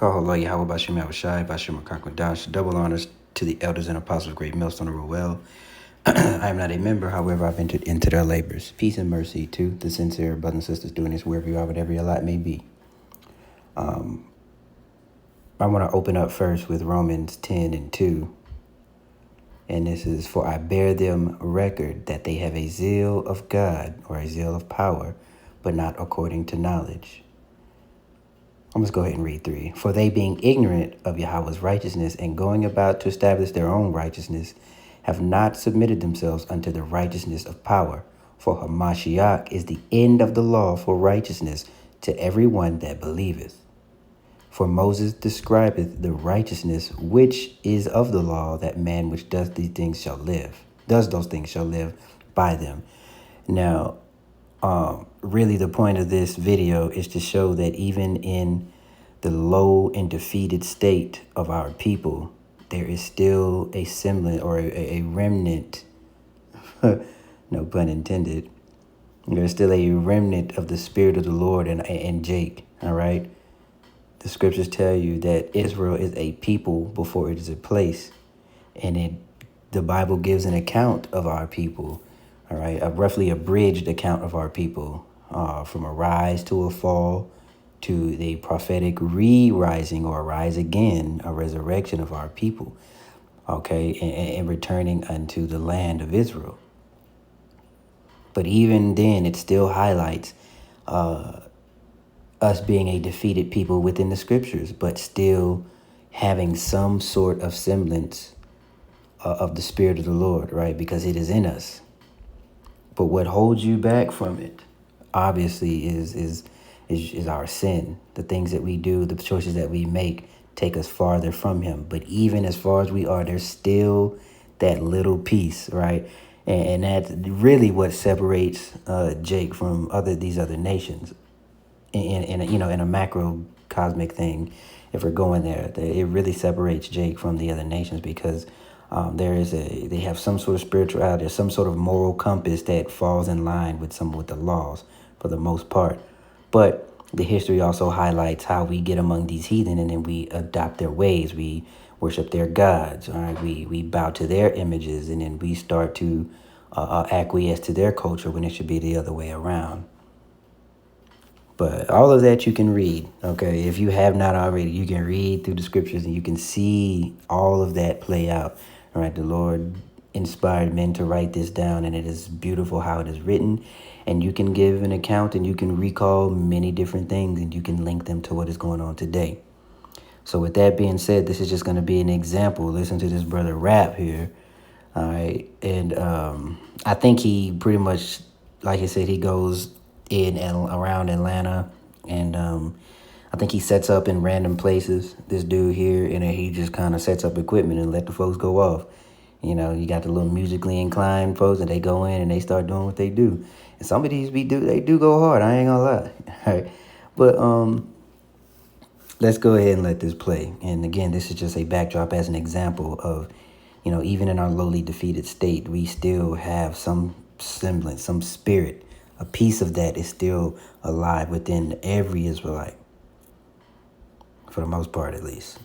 Kahalo Yahweh Bashim Yahushai, Bashim Akakwadash, double honors to the elders and apostles of Great Millstone of Ruel. I am not a member, however, I've entered into their labors. Peace and mercy to the sincere brothers and sisters doing this wherever you are, whatever your lot may be. I want to open up first with Romans 10:2. And this is, for I bear them record that they have a zeal of God, or a zeal of power, but not according to knowledge. I'm just go ahead and read 3. For they, being ignorant of Yahweh's righteousness and going about to establish their own righteousness, have not submitted themselves unto the righteousness of power. For Hamashiach is the end of the law for righteousness to every one that believeth. For Moses describeth the righteousness which is of the law, that man which does those things shall live by them. Now, really the point of this video is to show that even in the low and defeated state of our people, there is still a semblance or a remnant, no pun intended, there's still a remnant of the Spirit of the Lord and Jake, all right? The scriptures tell you that Israel is a people before it is a place. And the Bible gives an account of our people, all right, a roughly abridged account of our people, from a rise to a fall to the prophetic re-rising or rise again, a resurrection of our people, okay, and returning unto the land of Israel. But even then, it still highlights us being a defeated people within the scriptures, but still having some sort of semblance of the Spirit of the Lord, right? Because it is in us. But what holds you back from it, obviously, is our sin. The things that we do, the choices that we make take us farther from him. But even as far as we are, there's still that little piece, right? And that's really what separates Jake from these other nations. In a macro cosmic thing, if we're going there, it really separates Jake from the other nations, because they have some sort of spirituality, or some sort of moral compass that falls in line with the laws for the most part. But the history also highlights how we get among these heathen and then we adopt their ways. We worship their gods. All right, we bow to their images, and then we start to acquiesce to their culture when it should be the other way around. But all of that you can read, okay? If you have not already, you can read through the scriptures and you can see all of that play out, all right? The Lord inspired men to write this down, and it is beautiful how it is written. And you can give an account and you can recall many different things, and you can link them to what is going on today. So with that being said, this is just going to be an example. Listen to this brother rap here, all right? And I think he pretty much, like I said, he goes in and around Atlanta, and I think he sets up in random places, this dude here, and he just kind of sets up equipment and let the folks go off. You know, you got the little musically inclined folks, and they go in and they start doing what they do. And some of these they do go hard, I ain't gonna lie. All right. But let's go ahead and let this play. And again, this is just a backdrop as an example of, even in our lowly defeated state, we still have some semblance, some spirit. A piece of that is still alive within every Israelite, for the most part, at least.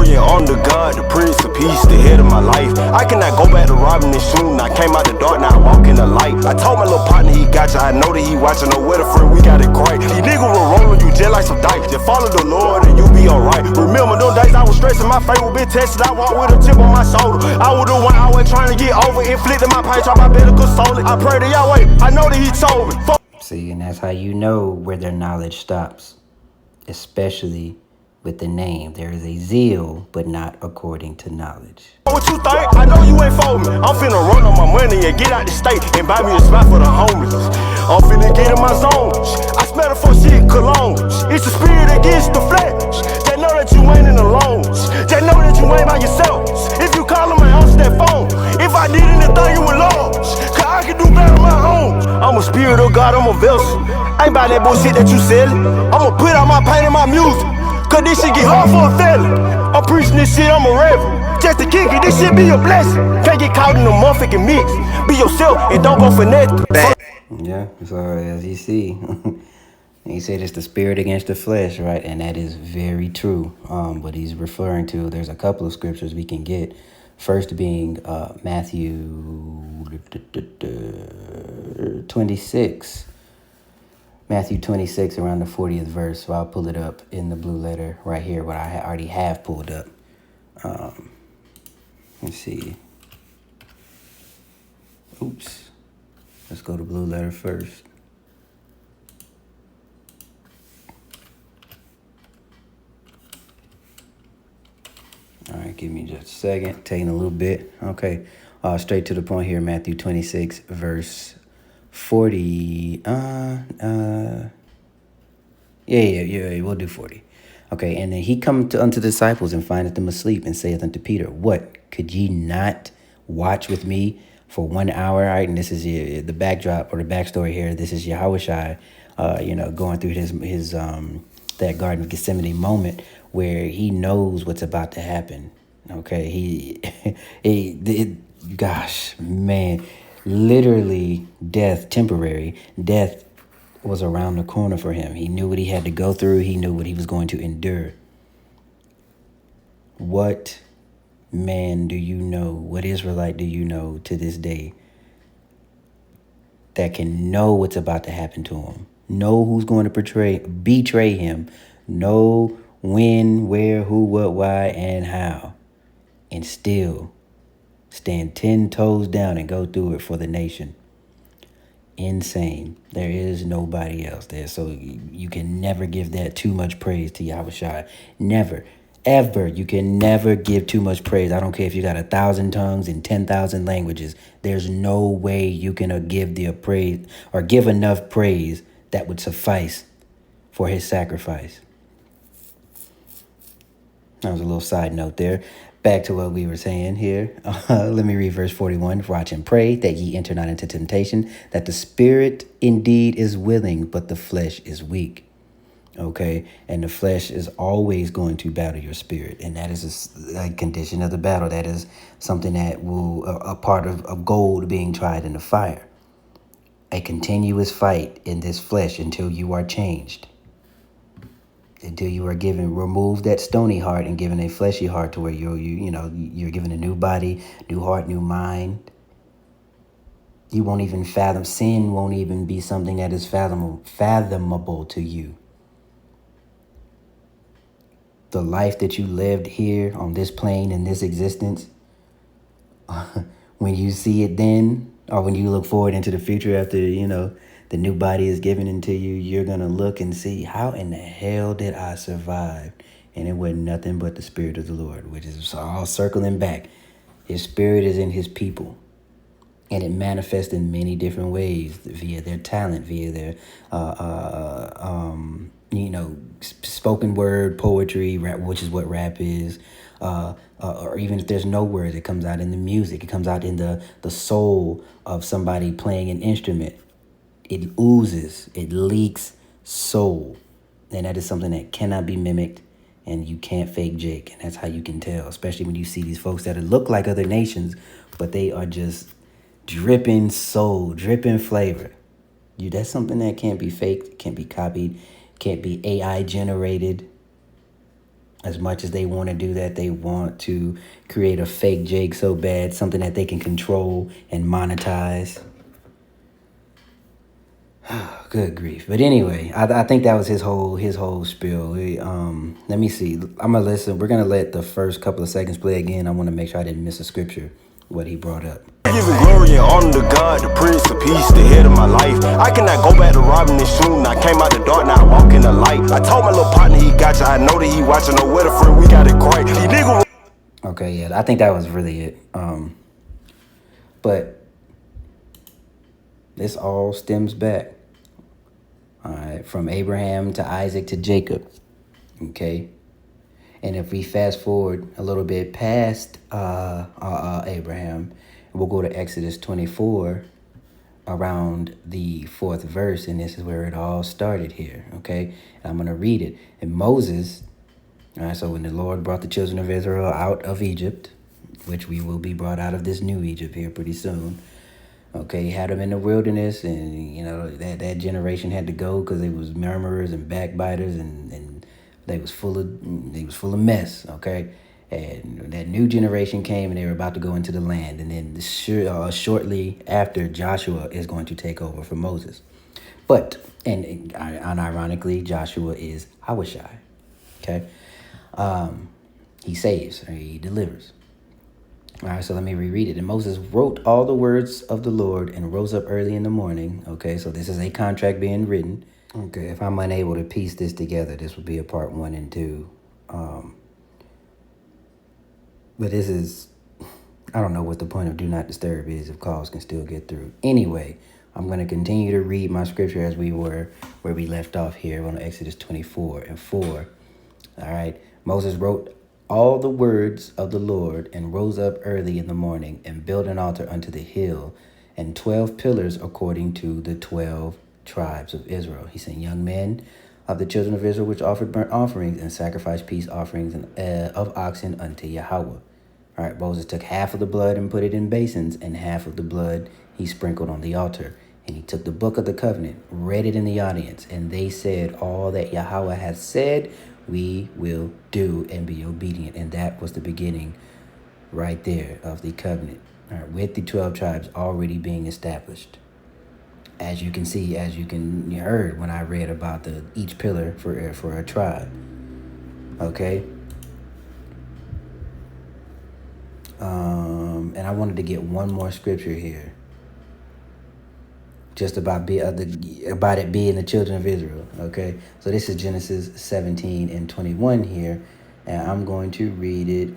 I'm the God, the Prince of Peace, the head of my life. I cannot go back to robbing this soon. I came out the dark, now I walk in the light. I told my little partner he got you. I know that he watching. No weather friend, we got it great. These niggas will roll on you just like some dice. Just follow the Lord and you be alright. Remember them days I was stressing, my face was been tested. I walked with a chip on my shoulder. I was the one I was trying to get over. Inflicted my pain, try my better console it. I pray to Yahweh, I know that he told me. See, and that's how you know where their knowledge stops, especially with the name. There is a zeal, but not according to knowledge. What you think? I know you ain't for me. I'm finna run on my money and get out the state and buy me a spot for the homeless. I'm finna get in my zone. I smell the for shit cologne. It's the spirit against the flesh. They know that you ain't in the loans. They know that you ain't by yourself. If you call them, I answer that phone. If I did anything, you would lost. Cause I can do better on my own. I'm a spirit of God, I'm a vessel. Ain't by that bullshit that you selling. I'ma put out my pain in my music. Cause this shit get hard for a felon. I'm preaching this shit, I'm a reverend. Just to kick it, this shit be a blessing. Can't get caught in the motherfucking mix. Be yourself and don't go for nothing. Yeah, so as you see, He said it's the spirit against the flesh, right? And that is very true. What he's referring to, there's a couple of scriptures we can get. First being Matthew 26. Matthew 26, around the 40th verse. So I'll pull it up in the blue letter right here, what I already have pulled up. Let's see. Oops. Let's go to blue letter first. All right, give me just a second. Taking a little bit. Okay. Straight to the point here, Matthew 26, verse 40. Yeah, we'll do 40. Okay, and then he come unto the disciples and findeth them asleep and saith unto Peter, what, could ye not watch with me for 1 hour? All right, and this is the backdrop or the backstory here. This is Yahushua, going through his that Garden of Gethsemane moment where he knows what's about to happen. Okay, gosh, man, literally death, temporary death was around the corner for him. He knew what he had to go through. He knew what he was going to endure. What man do you know, what Israelite do you know to this day that can know what's about to happen to him? Know who's going to betray him. Know when, where, who, what, why, and how. And still stand 10 toes down and go through it for the nation. Insane. There is nobody else there. So you can never give that too much praise to Yahushua. Never. Ever. You can never give too much praise. I don't care if you got 1,000 tongues and 10,000 languages. There's no way you can give the praise or give enough praise that would suffice for his sacrifice. That was a little side note there. Back to what we were saying here. Let me read verse 41. Watch and pray that ye enter not into temptation, that the spirit indeed is willing, but the flesh is weak. Okay, and the flesh is always going to battle your spirit, and that is a condition of the battle. That is something that will a part of gold being tried in the fire. A continuous fight in this flesh until you are changed, until you are remove that stony heart and given a fleshy heart, to where you're given a new body, new heart, new mind. You won't even fathom sin. Won't even be something that is fathomable to you. The life that you lived here on this plane in this existence, when you see it then, or when you look forward into the future after, the new body is given into you, you're going to look and see, how in the hell did I survive? And it wasn't nothing but the Spirit of the Lord, which is all circling back. His Spirit is in his people. And it manifests in many different ways, via their talent, via their, spoken word, poetry, rap, which is what rap is. Or even if there's no words, it comes out in the music. It comes out in the soul of somebody playing an instrument. It oozes, it leaks soul. And that is something that cannot be mimicked, and you can't fake Jake. And that's how you can tell, especially when you see these folks that look like other nations, but they are just dripping soul, dripping flavor. That's something that can't be faked, can't be copied, can't be AI generated. As much as they want to do that, they want to create a fake Jake so bad, something that they can control and monetize. Good grief. But anyway, I think that was his whole spiel. Let me see. I'm gonna listen. We're gonna let the first couple of seconds play again. I want to make sure I didn't miss a scripture, what he brought up. Giving glory and honor to God, the Prince of Peace, the head of my life. I cannot go back to robbing this soon. I came out the dark, now I walk in the light. I told my little partner he got you. I know that he watching. No weather friend, we got it great. These niggas. Okay, yeah, I think that was really it. But this all stems back, all right, from Abraham to Isaac to Jacob. Okay. And if we fast forward a little bit past Abraham, we'll go to Exodus 24, around the 4th verse, and this is where it all started here, okay? And I'm going to read it. And Moses, all right, so when the Lord brought the children of Israel out of Egypt, which we will be brought out of this new Egypt here pretty soon, Okay, he had them in the wilderness, and that generation had to go because they was murmurers and backbiters, and they was full of mess. Okay, and that new generation came, and they were about to go into the land, and then shortly after, Joshua is going to take over for Moses. But and unironically, Joshua is Hawashai. Okay, he saves or he delivers. All right, so let me reread it. And Moses wrote all the words of the Lord and rose up early in the morning. Okay, so this is a contract being written. Okay, if I'm unable to piece this together, this would be a part 1 and 2. But this is, I don't know what the point of do not disturb is if calls can still get through. Anyway, I'm going to continue to read my scripture as we were where we left off here on Exodus 24 and 4. All right, Moses wrote all the words of the Lord and rose up early in the morning and built an altar unto the hill and 12 pillars according to the 12 tribes of Israel. He sent young men of the children of Israel which offered burnt offerings and sacrificed peace offerings of oxen unto Yahweh. All right, Moses took half of the blood and put it in basins, and half of the blood he sprinkled on the altar. And he took the book of the covenant, read it in the audience, and they said, all that Yahweh hath said, we will do and be obedient. And that was the beginning right there of the covenant, all right, with the 12 tribes already being established. As you can see, you heard when I read about each pillar for a tribe. Okay. And I wanted to get one more scripture here, just about it being the children of Israel. Okay, so this is Genesis 17 and 21 here, and I'm going to read it.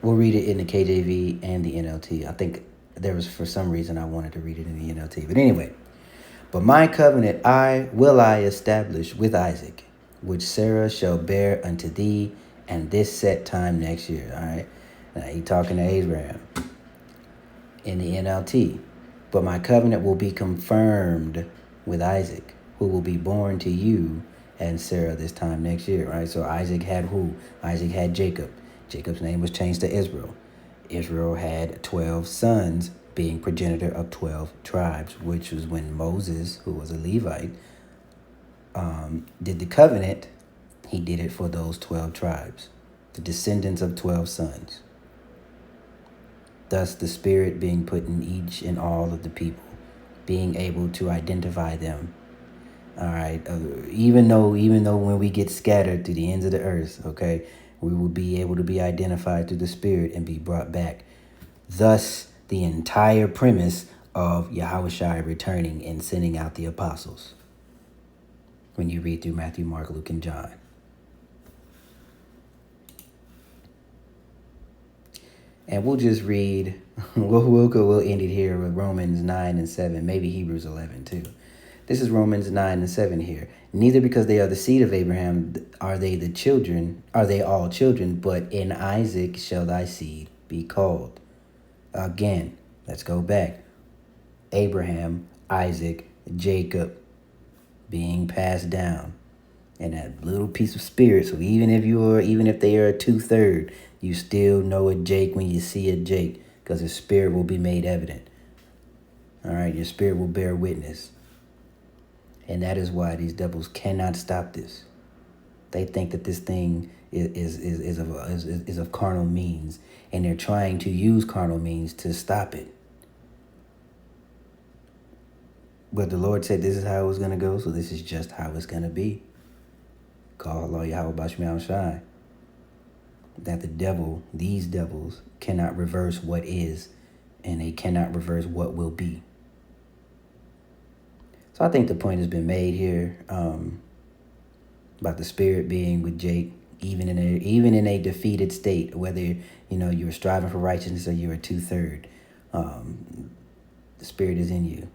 We'll read it in the KJV and the NLT. I think there was, for some reason, I wanted to read it in the NLT. But anyway, but my covenant I establish with Isaac, which Sarah shall bear unto thee, and this set time next year. All right, now he talking to Abraham in the NLT. But my covenant will be confirmed with Isaac, who will be born to you and Sarah this time next year. Right. So Isaac had who? Isaac had Jacob. Jacob's name was changed to Israel. Israel had 12 sons, being progenitor of 12 tribes, which was when Moses, who was a Levite, did the covenant. He did it for those 12 tribes, the descendants of 12 sons. Thus the Spirit being put in each and all of the people, being able to identify them. All right. Even though when we get scattered to the ends of the earth, okay, we will be able to be identified through the Spirit and be brought back. Thus, the entire premise of Yahushua returning and sending out the apostles. When you read through Matthew, Mark, Luke, and John. And we'll just read, we'll end it here with Romans 9 and 7, maybe Hebrews 11 too. This is Romans 9 and 7 here. Neither because they are the seed of Abraham are they all children, but in Isaac shall thy seed be called. Again, let's go back. Abraham, Isaac, Jacob being passed down. And that little piece of spirit. So even if they are a 2/3, you still know a Jake when you see a Jake, because his spirit will be made evident. All right, your spirit will bear witness. And that is why these devils cannot stop this. They think that this thing is of carnal means, and they're trying to use carnal means to stop it. But the Lord said this is how it was going to go, so this is just how it's going to be. Call Allah Yahweh Bashmi Shai. That these devils cannot reverse what is, and they cannot reverse what will be. So I think the point has been made here about the Spirit being with Jake, even in a defeated state, whether you were striving for righteousness or you were 2/3, the Spirit is in you.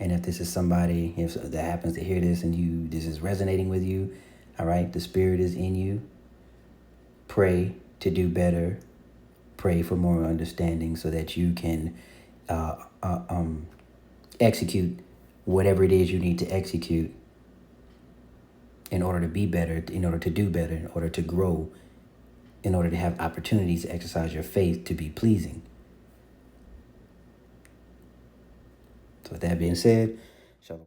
And if this is somebody, if that happens to hear this and this is resonating with you, all right, the Spirit is in you. Pray to do better. Pray for more understanding so that you can execute whatever it is you need to execute in order to be better, in order to do better, in order to grow, in order to have opportunities to exercise your faith to be pleasing. So with that being said, shalom.